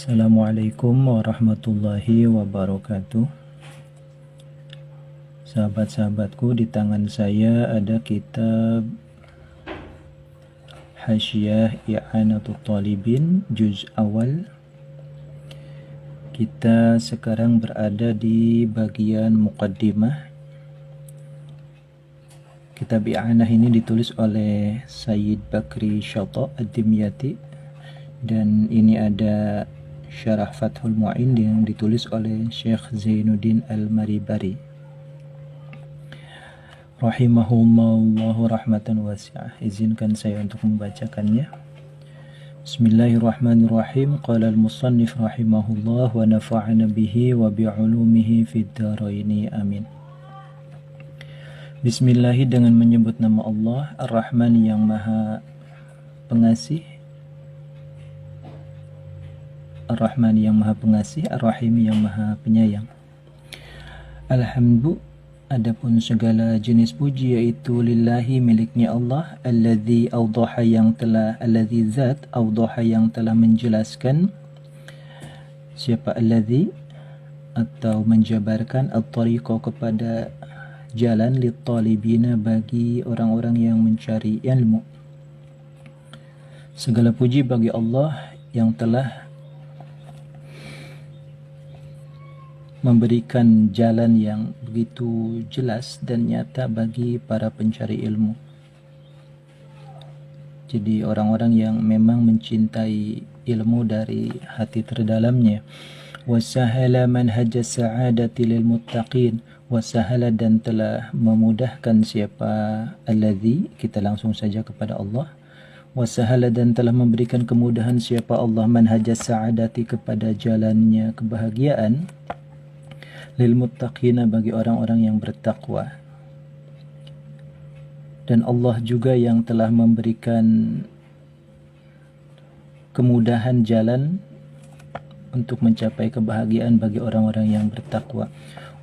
Assalamualaikum warahmatullahi wabarakatuh. Sahabat-sahabatku, di tangan saya ada kitab Hasyiah I'anatul Talibin juz awal. Kita sekarang berada di bagian muqaddimah. Kitab I'anah ini ditulis oleh Sayyid Bakri Syata Ad-Dimyati, dan ini ada Syarah Fathul Mu'in yang ditulis oleh Syekh Zainuddin Al-Maribari rahimahullahu rahmatan wasi'ah. Izinkan saya untuk membacakannya. Bismillahirrahmanirrahim. Qala al-musannif rahimahullah wa nafa'ana bihi wa bi'ulumihi fid dharaini amin. Bismillahi, dengan menyebut nama Allah Ar-Rahman yang maha pengasih, Ar-Rahman yang maha pengasih, Ar-Rahim yang maha penyayang. Alhamdu, adapun segala jenis puji yaitu lillahi, miliknya Allah, alladzi awdaha, yang telah, alladzi zat, awdaha yang telah menjelaskan. Siapa alladzi? Atau menjabarkan, at-tariqa kepada jalan, lit-talibina bagi orang-orang yang mencari ilmu. Segala puji bagi Allah yang telah memberikan jalan yang begitu jelas dan nyata bagi para pencari ilmu. Jadi orang-orang yang memang mencintai ilmu dari hati terdalamnya. Wasahala manhaja sa'adati lil muttaqin. Wasahala, dan telah memudahkan. Siapa alladzi? Kita langsung saja kepada Allah. Wasahala, dan telah memberikan kemudahan. Siapa Allah? Manhaja sa'adati, kepada jalannya kebahagiaan. Lil muttaqina, bagi orang-orang yang bertakwa. Dan Allah juga yang telah memberikan kemudahan jalan untuk mencapai kebahagiaan bagi orang-orang yang bertakwa.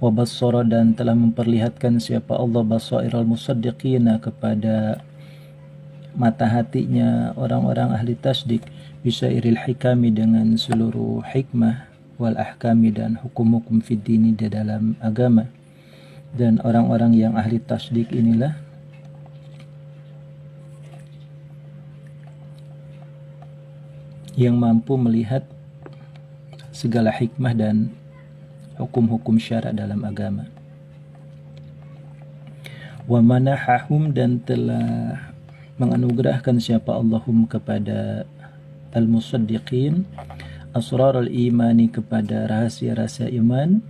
Wa bassara, dan telah memperlihatkan. Siapa Allah? Basairal musaddiqina, kepada mata hatinya orang-orang ahli tasdik. Bisairil hikami, dengan seluruh hikmah, wal ahkami, dan hukum-hukum fid dini, di dalam agama. Dan orang-orang yang ahli tasdik inilah yang mampu melihat segala hikmah dan hukum-hukum syara dalam agama. Wa manahahum, dan telah menganugerahkan. Siapa Allahum? Kepada al-musaddiqin, asrar al-imani, kepada rahasia-rahasia iman,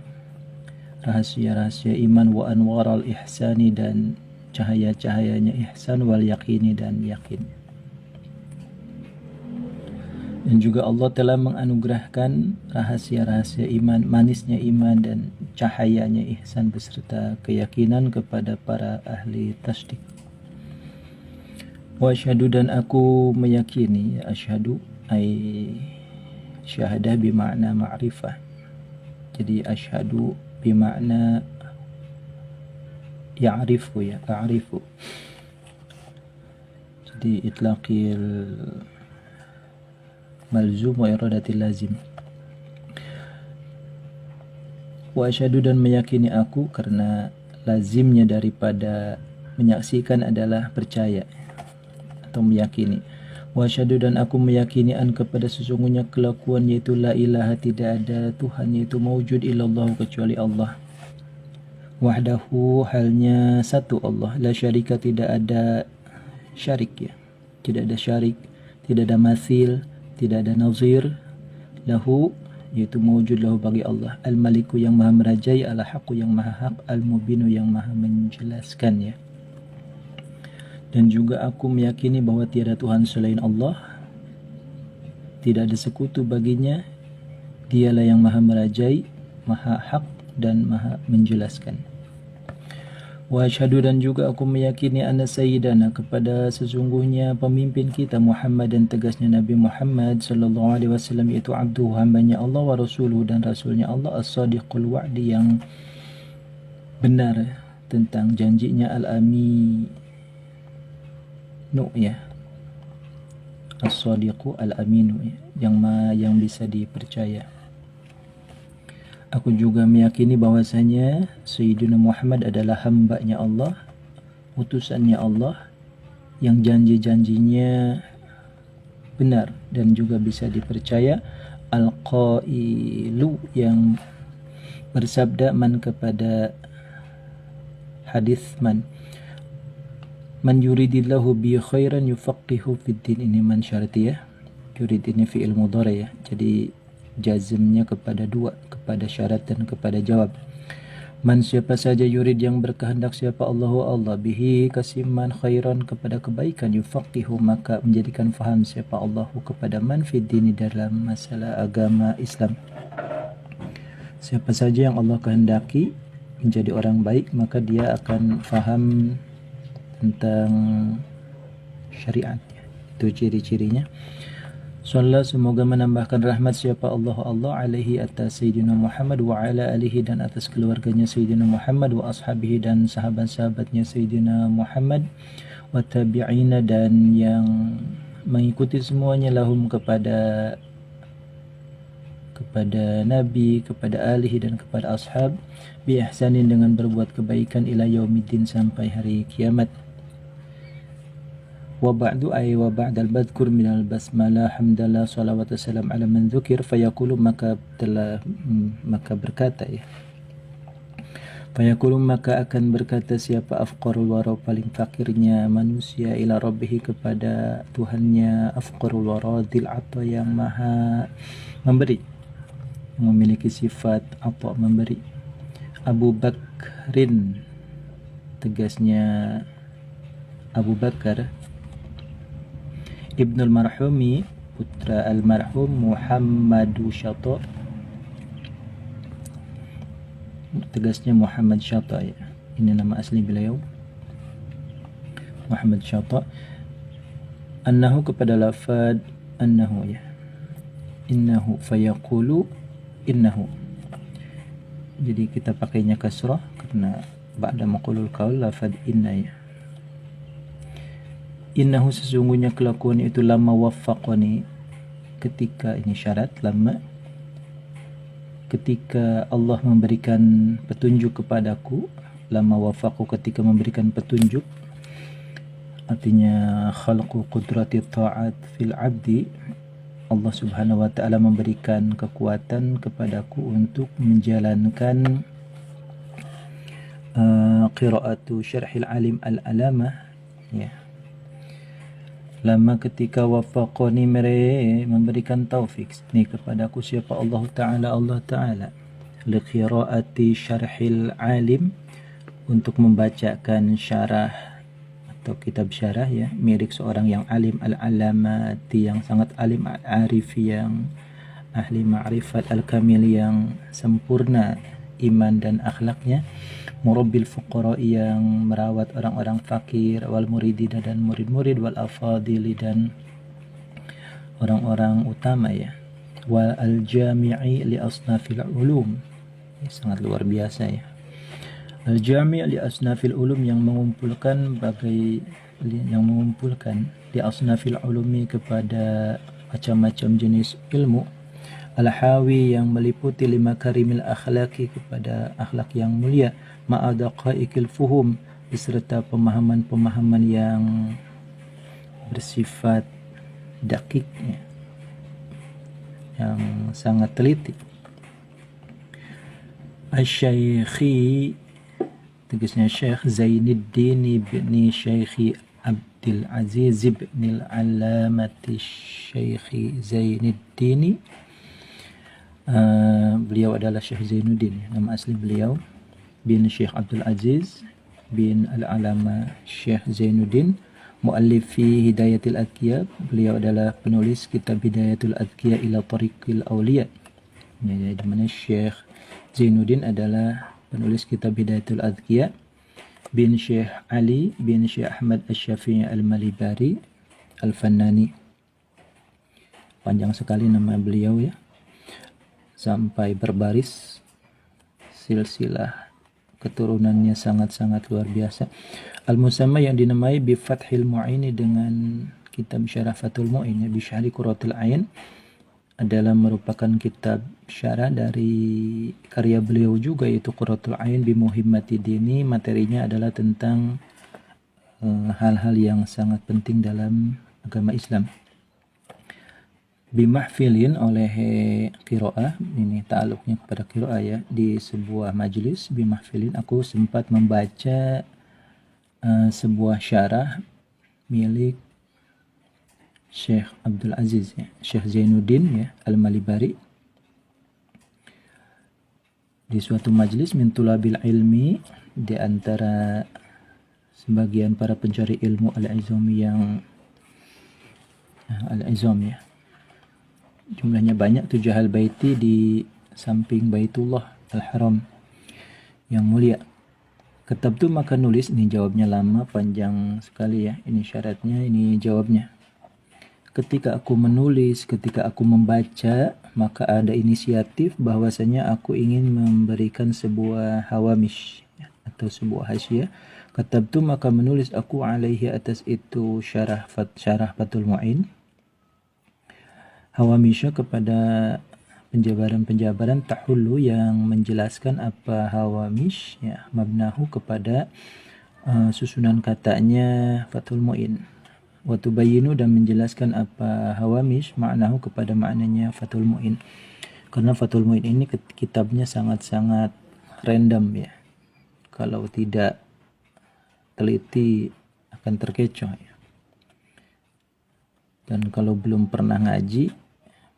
rahasia-rahasia iman, wa anwar al-ihsani, dan cahaya-cahayanya ihsan, wal yaqini, dan yakin. Dan juga Allah telah menganugerahkan rahasia-rahasia iman, manisnya iman, dan cahayanya ihsan beserta keyakinan kepada para ahli tasdik. Wa asyhadu, dan aku meyakini. Asyhadu ay syahadah bimakna ma'rifah. Jadi asyhadu bimakna ya'rifu, ya, a'rifu. Jadi itlaqil malzum wa iradatil lazim. Wa asyhadu, dan meyakini aku, karena lazimnya daripada menyaksikan adalah percaya atau meyakini. Wa asyhadu, dan aku meyakini an, kepada sesungguhnya kelakuan, yaitu la ilaha, tidak ada Tuhan, yaitu mawjud illallah, kecuali Allah. Wahdahu, halnya satu Allah. La syarika, tidak ada syarik, ya, tidak ada syarik, tidak ada mathil, tidak ada nazir. Lahu, yaitu mawjud lahu, bagi Allah. Al-maliku, yang maha merajai. Al-haqu, yang maha hak. Al-mubinu, yang maha menjelaskan, ya. Dan juga aku meyakini bahwa tiada Tuhan selain Allah, tidak ada sekutu baginya. Dialah yang maha merajai, maha hak, dan maha menjelaskan. Wa asyhadu, dan juga aku meyakini anna sayyidana, kepada sesungguhnya pemimpin kita Muhammad, dan tegasnya Nabi Muhammad sallallahu alaihi wasallam, yaitu abduhu, hambanya Allah, wa rasuluhu, dan rasulnya Allah, as-sadiqul wa'di, yang benar tentang janjinya, al-aminu, ya, as-sadiqu al-aminu, yang bisa dipercaya. Aku juga meyakini bahwasanya Sayyidina Muhammad adalah hambanya Allah, utusannya Allah, yang janji-janjinya benar dan juga bisa dipercaya. Al-qailu, yang bersabda man kepada hadis man yuridillahu bi khairan yufaqihu fid din. Ini man syarti ya, yurid ini fi'il mudhari ya, jadi jazmnya kepada dua, kepada syarat dan kepada jawab. Man, siapa saja, yurid yang berkehendak siapa Allah bihi kasiman khairan kepada kebaikan, yufaqihu maka menjadikan faham siapa Allah kepada man fid dini dalam masalah agama Islam. Siapa saja yang Allah kehendaki menjadi orang baik, maka dia akan faham tentang syariat. Itu ciri-cirinya. Sallallahu, semoga menambahkan rahmat siapa Allah alaihi atas Sayyidina Muhammad wa ala alihi dan atas keluarganya Sayyidina Muhammad wa ashabihi dan sahabat-sahabatnya Sayyidina Muhammad wa tabi'ina dan yang mengikuti semuanya lahum kepada Nabi, kepada alihi dan kepada ashab bi ihsanin dengan berbuat kebaikan ila yaumiddin sampai hari kiamat. Wa ba'du ay wa ba'dal badhkur minal basmalah hamdalah salawat wassalam ala man dzukir fayaqulu maka berkata ya. Fayaqulu maka akan berkata siapa afqarul wara paling fakirnya manusia ila rabbih kepada Tuhannya, afqarul wara dzil ata yang maha memberi, memiliki sifat apa memberi. Abu Bakrin, tegasnya Abu Bakar Ibnul Marhumi, putra almarhum Muhammadu Syata, tegasnya Muhammad Syata ya. Ini nama asli beliau, Muhammad Syata. Annahu kepada lafad annahu ya. Innahu fayaqulu innahu. Jadi kita pakainya kasrah karena ba'da maqulul qaul lafad inna ya. Innahu sesungguhnya kelakuan itu lama waffaqani, ketika ini syarat lama, ketika Allah memberikan petunjuk kepadaku, lama waffaqu ketika memberikan petunjuk, artinya khalqu qudrati ta'at fil abdi, Allah subhanahu wa ta'ala memberikan kekuatan kepadaku untuk menjalankan qiraatu syarhil alim al-alamah ya. Lama ketika wafaqani memberikan taufik ni kepadaku siapa Allah Ta'ala li qiraati syarhil alim, untuk membacakan syarah atau kitab syarah ya, milik seorang yang alim al-alamati, yang sangat alim, al-arif yang ahli ma'rifat, al-kamil yang sempurna iman dan akhlaknya, murabbil fuqara yang merawat orang-orang fakir, wal muridina dan murid-murid, wal afadili dan orang-orang utama ya, wal al-jami'i li asnafil ulum, sangat luar biasa ya. Al-jami' li asnafil ulum, yang mengumpulkan li asnafil ulumi kepada macam-macam jenis ilmu, al-hawi yang meliputi lima karimil akhlaki kepada akhlak yang mulia, ma'adaqaikil fuhum beserta pemahaman-pemahaman yang bersifat dakik ya, yang sangat teliti. Asy-syaikhi, tegasnya Syekh Zainuddin ibni Syekhi Abdul Aziz ibn al-Alamati Syekhi Zainuddin. Beliau adalah Syekh Zainuddin, nama asli beliau, bin Syekh Abdul Aziz bin al-Alama Syekh Zainuddin, muallifi Hidayatul Adqiya. Beliau adalah penulis kitab Hidayatul Adqiya ila Tariqil Awliya. Ya, di mana Syekh Zainuddin adalah penulis kitab Hidayatul Adqiya, bin Syekh Ali bin Syekh Ahmad Asy-Syafi'i Al-Malibari Al-Fannani. Panjang sekali nama beliau ya, sampai berbaris, silsilah keturunannya sangat-sangat luar biasa. Al-Musamma yang dinamai bi Fathil Mu'ini, dengan kitab Syarah Fathul Mu'in ya, Bisyari Qurratul Ain adalah merupakan kitab syarah dari karya beliau juga, yaitu Qurratul Ain bi Muhimmati Dini. Materinya adalah tentang hal-hal yang sangat penting dalam agama Islam. Bimahfilin oleh qiraah, ini ta'alluqnya kepada qiraah ya, di sebuah majelis. Bimahfilin, aku sempat membaca sebuah syarah milik Syekh Abdul Aziz ya, Syekh Zainuddin ya Al-Malibari, di suatu majelis min tulabil ilmi, di antara sebagian para pencari ilmu al-izami yang al-izam ya, jumlahnya banyak, 7 hal baiti di samping Baitullah Al-Haram yang mulia. Ketab tu maka nulis, ini jawabnya lama panjang sekali ya, ini syaratnya, ini jawabnya. Ketika aku menulis, ketika aku membaca, maka ada inisiatif bahwasanya aku ingin memberikan sebuah hawamish ya, atau sebuah hasyiah. Ketab tu maka menulis aku alaihi, atas itu syarah Fathul Mu'in, hawamisha kepada penjabaran-penjabaran, tahulu yang menjelaskan apa hawamish ya, mabnahu kepada susunan katanya Fathul Mu'in, wa tubayyinu dan menjelaskan apa hawamish maknahu kepada maknanya Fathul Mu'in. Karena Fathul Mu'in ini kitabnya sangat-sangat random ya, kalau tidak teliti akan terkecoh ya. Dan kalau belum pernah ngaji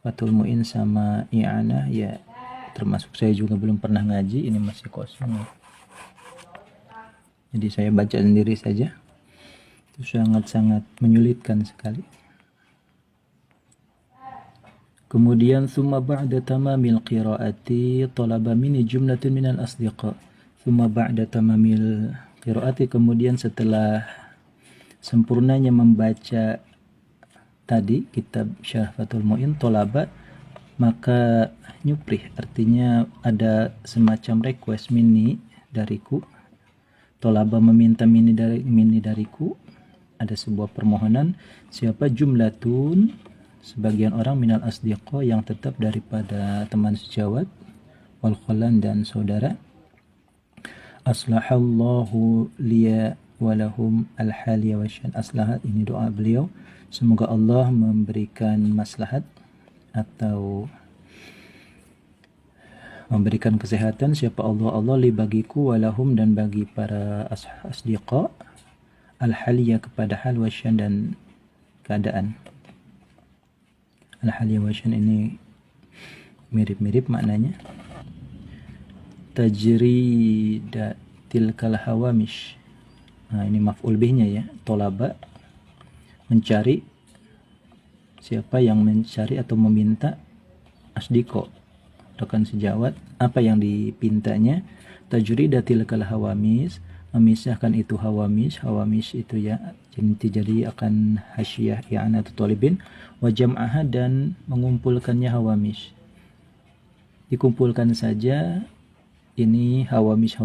Fathul Mu'in sama I'anah ya, termasuk saya juga belum pernah ngaji, ini masih kosong ya. Jadi saya baca sendiri saja, itu sangat-sangat menyulitkan sekali. Kemudian summa ba'da tamamil qiraati talaba minni jumlatun minal asdiqa. Summa ba'da tamamil qiraati, kemudian setelah sempurnanya membaca tadi kitab Syarah Fathul Mu'in, tolaba maka nyuprih, artinya ada semacam request mini dariku. Tolaba meminta mini dariku, ada sebuah permohonan. Siapa? Jumlatun, sebagian orang, minal asdiqa yang tetap daripada teman sejawat, wal khalan dan saudara. Aslahallahu liya walahum al-haliya wasyan. Aslahat, ini doa beliau, semoga Allah memberikan maslahat atau memberikan kesehatan. Siapa? Allah li bagiku, walahum dan bagi para asdiqa, al-haliya kepada hal, wasyan dan keadaan. Al-haliya wasyan ini mirip-mirip maknanya. Tajridatil kal hawamish, nah ini maf'ul bihnya ya, tolaba mencari, siapa yang mencari atau meminta, asdiko rekan sejawat, apa yang dipintanya. Tajridatil kal hawamis, memisahkan itu hawamis itu ya, jadi akan hasyiah i'anatu talibin, wa jam'aha dan mengumpulkannya hawamis, dikumpulkan saja ini hawamis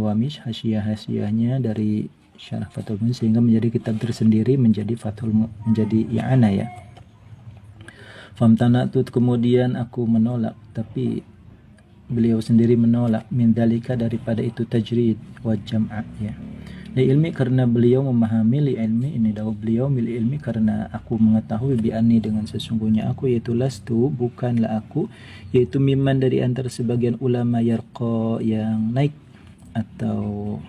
hasyiahnya dari Syarah Fathul Mu'in, sehingga menjadi kitab tersendiri, menjadi menjadi i'anah ya. Famtanatut, kemudian aku menolak, tapi beliau sendiri menolak, min dalika daripada itu tajrid wa jam'a ya. Li ilmi, karena beliau memahami, li ilmi ini dakwah beliau, mil ilmi karena aku mengetahui, bi anni dengan sesungguhnya aku, yaitu lastu bukanlah aku, yaitu mimman dari antara sebagian ulama, yarqa yang naik atau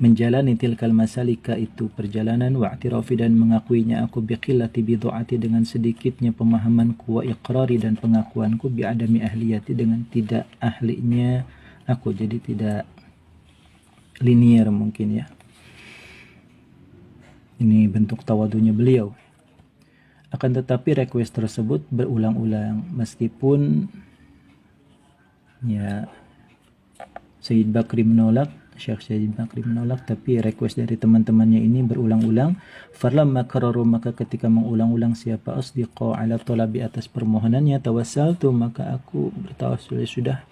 menjalani tilkal masalika itu perjalanan, wa'tirafi dan mengakuinya aku, biqillati bidu'ati dengan sedikitnya pemahamanku, wa iqrari dan pengakuanku, bi'adami ahliyati dengan tidak ahlinya aku, jadi tidak linier mungkin ya. Ini bentuk tawadunya beliau. Akan tetapi request tersebut berulang-ulang, meskipun ya Syekh Syed Bakri menolak, tapi request dari teman-temannya ini berulang-ulang. Falamma kararu, maka ketika mengulang-ulang siapa asdiqa ala talabi atas permohonannya, tawassaltu maka aku bertawassul, sudah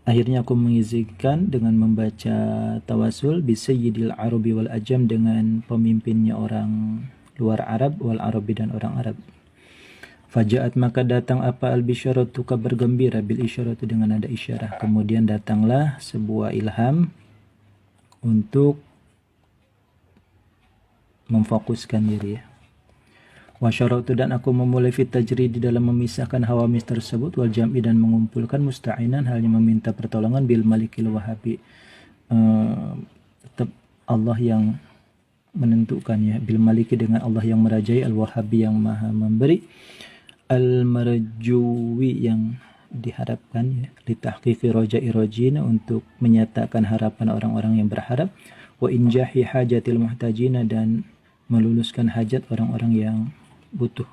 akhirnya aku mengizinkan dengan membaca tawasul bi sayyidil arabi wal ajam, dengan pemimpinnya orang luar Arab, wal Arabi dan orang Arab. Faja'at maka datang apa al-bisyaratu kabar gembira bil isyaratu dengan ada isyarah. Kemudian datanglah sebuah ilham untuk memfokuskan diri ya. Wa syaratu dan aku memulai fit tajrid di dalam memisahkan hawamis tersebut wal jam'i dan mengumpulkan musta'inan halnya meminta pertolongan bil malikil wahabi. Tetap Allah yang menentukan ya, bil maliki dengan Allah yang merajai, al wahabi yang maha memberi, al marjuwi yang diharapkan ya, li tahqiqi raja'i rajina untuk menyatakan harapan orang-orang yang berharap, wa injahi hajatil muhtajina dan meluluskan hajat orang-orang yang butuh.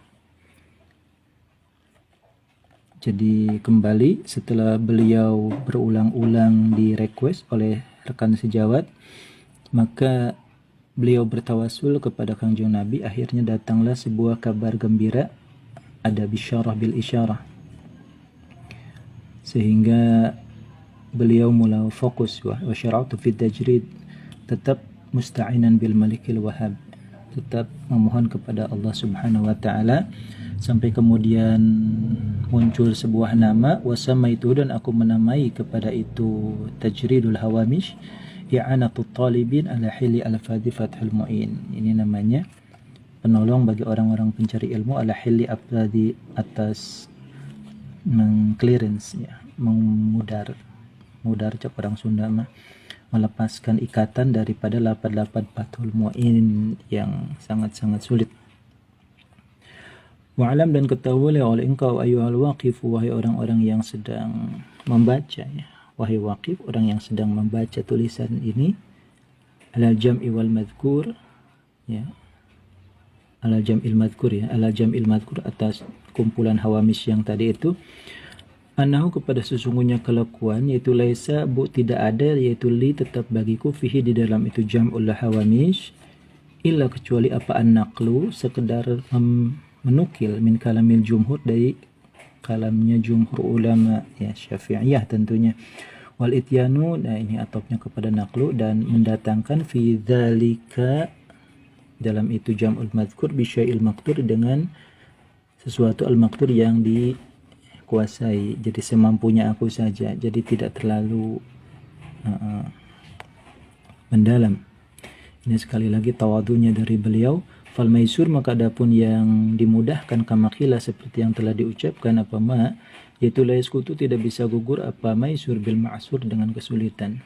Jadi kembali setelah beliau berulang-ulang di request oleh rekan sejawat, maka beliau bertawasul kepada Kangjeng Nabi. Akhirnya datanglah sebuah kabar gembira, ada bisyarah bil isyarah, sehingga beliau mulai fokus wa syara'tu fi tajrid, tetap musta'inan bil malikil wahhab, tetap memohon kepada Allah Subhanahu wa taala, sampai kemudian muncul sebuah nama, wasamaitu dan aku menamai kepada itu tajridul hawamish, i'anatut talibin ala hili al-fadhi fathul mu'in. Ini namanya penolong bagi orang-orang pencari ilmu ala hili al-fadhi, atas mengclearance ya, mengudar cak orang Sunda mah, melepaskan ikatan daripada lapad-lapad fathul mu'in yang sangat-sangat sulit. Wa'alam dan ketahuilah oleh engkau ayyuhal waqif, wahai orang-orang yang sedang membaca ya, wahai waqif, orang yang sedang membaca tulisan ini, ala jam'i wal madhkur ya, ala jam'il madhkur ya, ala jam'il madhkur, atas kumpulan hawamis yang tadi itu, anahu kepada sesungguhnya kelakuan, yaitu laisa bu tidak ada, yaitu li tetap bagiku, fihi di dalam itu jam'ul hawamis, illa kecuali apa an-naqlu, sekedar menukil min kalamil jumhur, dari kalamnya jumhur ulama ya, Syafi'iyah tentunya, wal ityanu, nah ini atopnya kepada naqlu, dan mendatangkan fi dzalika dalam itu jam'ul madhkur bisyai'il maqtur, dengan sesuatu al-maqtur yang dikuasai, jadi semampunya aku saja, jadi tidak terlalu mendalam. Ini sekali lagi tawadunya dari beliau. Fal maisur maka adapun yang dimudahkan, kamakila seperti yang telah diucapkan, apa ma, yaitu la yaskutu tidak bisa gugur apa maisur bil ma'sur dengan kesulitan.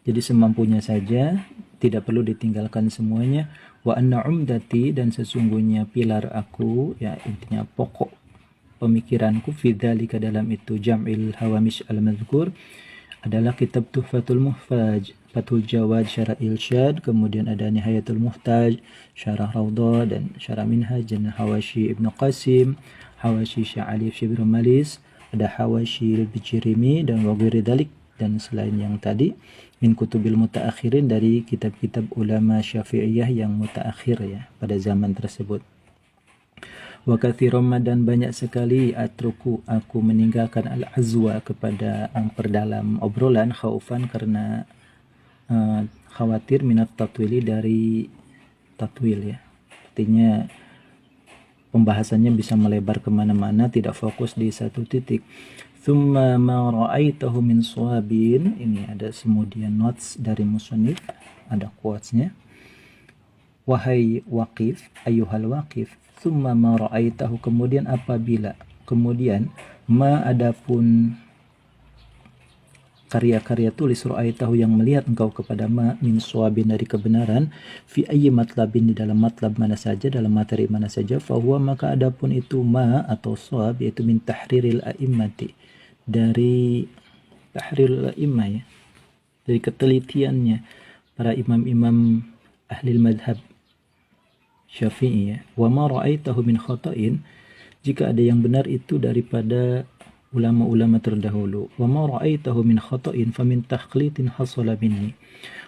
Jadi semampunya saja, tidak perlu ditinggalkan semuanya. Wa anna umdati dan sesungguhnya pilar aku ya, intinya pokok pemikiranku, fi dzalika dalam itu jam'il hawamish al-madhkur, adalah kitab Tuhfatul Muhtaj, Fathul Jawad, Syarah Ilsyad, kemudian ada Nihayatul Muhtaj, Syarah Raudhah, dan Syarah Minhaj, dan Hawashi Ibnu Qasim, Hawashi Sya'ali Syibir Malis, ada Hawashi Al-Bijirimi, dan wagiri dalik, dan selain yang tadi, min kutubil mutaakhirin, dari kitab-kitab ulama Syafi'iyah yang mutaakhir ya, pada zaman tersebut. Wa katsiran dan banyak sekali atruku aku meninggalkan al-azwa kepada memperdalam obrolan, khaufan karena khawatir, minat tatwili dari tatwil ya, artinya pembahasannya bisa melebar kemana-mana, tidak fokus di satu titik. Thumma ma ra'aitahu min suwabin, ini ada kemudian notes dari musannif, ada quotes-nya. Wahai waqif, ayyuhal waqif, thumma ma ra'aitahu, kemudian apabila, kemudian ma adapun karya-karya tulis, ra'aitahu yang melihat engkau kepada ma, min suwabin dari kebenaran, fi ayyi matlabin di dalam matlab mana saja, dalam materi mana saja, fahuwa maka adapun itu ma atau suwab, yaitu min tahriril a'immati, dari tahriril a'immah ya, dari ketelitiannya para imam-imam ahli madhab Syafi'i ya. Wa ma ra'aitahu min khata'in, jika ada yang benar itu daripada ulama-ulama terdahulu. Wa ma ra'aitahu min khata'in famin takhlitin hasala minni.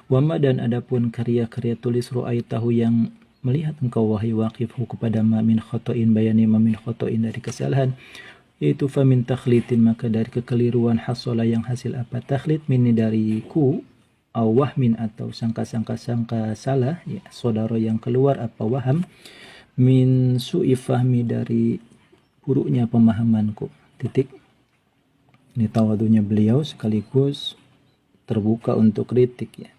Wa ma dan adapun karya-karya tulis ra'aitahu yang melihat engkau wahai waqifhu kepada ma min khata'in, bayani ma min khata'in dari kesalahan, yaitu famin takhlitin maka dari kekeliruan, hasala yang hasil apa, takhlit minni dariku, wahmin atau sangka salah ya, saudara yang keluar apa waham, min su'i fahmi dari buruknya pemahamanku. Titik. Ini tawadunya beliau sekaligus terbuka untuk kritik ya.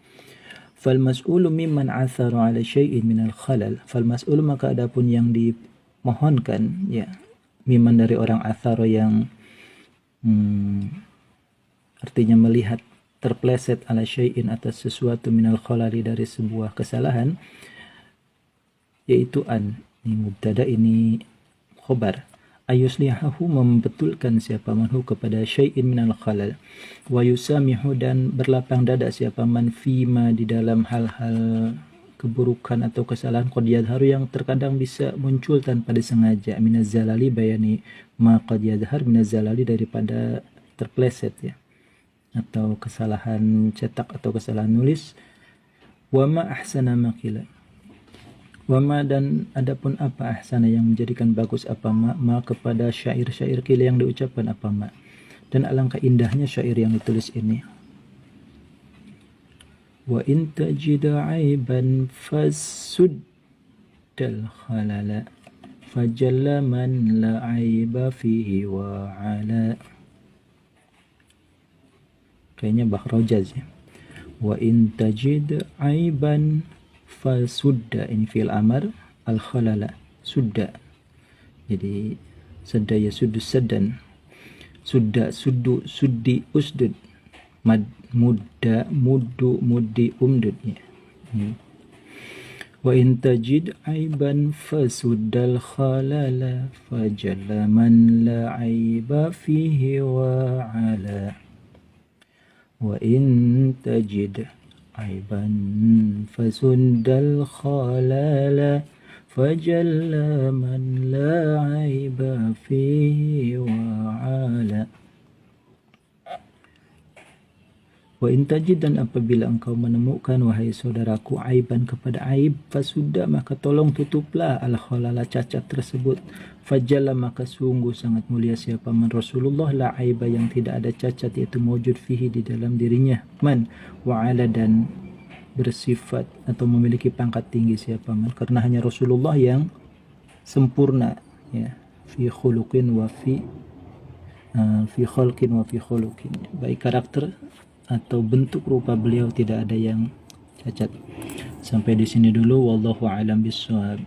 Fal mas'ulu mimman atharu ala syai'in minal khalal. Fal mas'ulu maka adapun yang dimohonkan ya, mimman dari orang atharo yang artinya melihat terpleset ala syai'in atas sesuatu minal khalali dari sebuah kesalahan, yaitu an, ini mubtada ini khobar, ayuslihahu membetulkan siapa manhu kepada syai'in minal khalal, wa yusamihu dan berlapang dada siapa man fima di dalam hal-hal keburukan atau kesalahan qad yadharu yang terkadang bisa muncul tanpa disengaja, minaz zalali bayani ma qad yadhar minaz zalali daripada terpleset ya, atau kesalahan cetak atau kesalahan nulis. Wama ahsana makila, wama dan adapun apa ahsana yang menjadikan bagus apa ma kepada syair-syair kila yang diucapkan apa ma, dan alangkah indahnya syair yang ditulis ini. Wa in tajid aiban fasuddal khalala fajalla man la aiba fihi wa ala. Kayaknya bakhrojaz ya. Wa in tajid aiban fasudda, ini fi'il amar, al khalala sudda, jadi sadda ya suddu saddan, sudda suddu suddi usdud, mad mudda muddu muddi umdud ya. Wa in tajid aiban fasuddal khalala fajalla man la aiba fihi wa ala. Wa in tajid aiban fasundal khalala fajalla man la aiba fihi wa ala. Wa in tajid dan apabila engkau menemukan wahai saudaraku aiban kepada aib, fasudda maka tolong tutuplah al khalala cacat tersebut, fajalla maka sungguh sangat mulia siapa man Rasulullah la aiba yang tidak ada cacat yaitu mawjud fihi di dalam dirinya, man wa ala dan bersifat atau memiliki pangkat tinggi siapa man, karena hanya Rasulullah yang sempurna ya, fi khuluqin wa fi khalqin wa fi khuluqin, baik karakter atau bentuk rupa beliau tidak ada yang cacat. Sampai di sini dulu, wallahu a'lam bishawab.